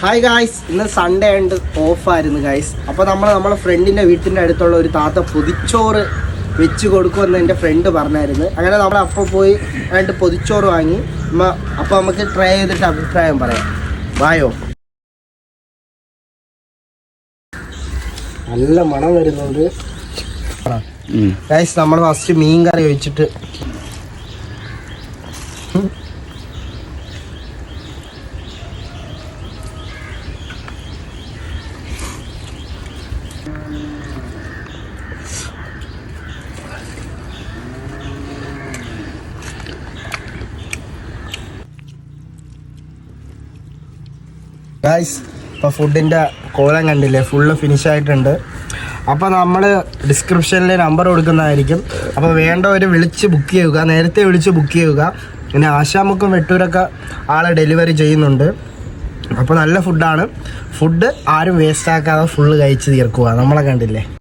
Hi guys, ഇന്ന് Sunday ആയിട്ട് ഓഫായിരുന്നു guys. അപ്പോൾ നമ്മളെ ഫ്രണ്ടിൻ്റെ വീട്ടിൻ്റെ അടുത്തുള്ള ഒരു താത്ത പൊതിച്ചോറ് വെച്ച് കൊടുക്കുമെന്ന് എൻ്റെ ഫ്രണ്ട് പറഞ്ഞായിരുന്നു. അങ്ങനെ നമ്മൾ അപ്പോൾ പോയി അതിൻ്റെ പൊതിച്ചോറ് വാങ്ങി. അപ്പോൾ നമുക്ക് ട്രൈ ചെയ്തിട്ട് അഭിപ്രായം പറയാം. വായോ. നല്ല മണം വരുന്നുണ്ട് ഗായ്സ്. നമ്മൾ ഫസ്റ്റ് മീൻ കറി വെച്ചിട്ട് ഗായ്സ്, ഇപ്പോൾ ഫുഡിൻ്റെ കോലം കണ്ടില്ലേ, ഫുള്ള് ഫിനിഷ് ആയിട്ടുണ്ട്. അപ്പോൾ നമ്മൾ ഡിസ്ക്രിപ്ഷനിൽ നമ്പർ കൊടുക്കുന്നതായിരിക്കും. അപ്പോൾ വേണ്ടവർ വിളിച്ച് ബുക്ക് ചെയ്യുക, നേരത്തെ വിളിച്ച് ബുക്ക് ചെയ്യുക. പിന്നെ ആശാമുക്കും വെട്ടൂരൊക്കെ ആളെ ഡെലിവറി ചെയ്യുന്നുണ്ട്. അപ്പോൾ നല്ല ഫുഡാണ്. ഫുഡ് ആരും വേസ്റ്റ് ആക്കാതെ ഫുള്ള് കഴിച്ച് തീർക്കുക. നമ്മളെ കണ്ടില്ലേ.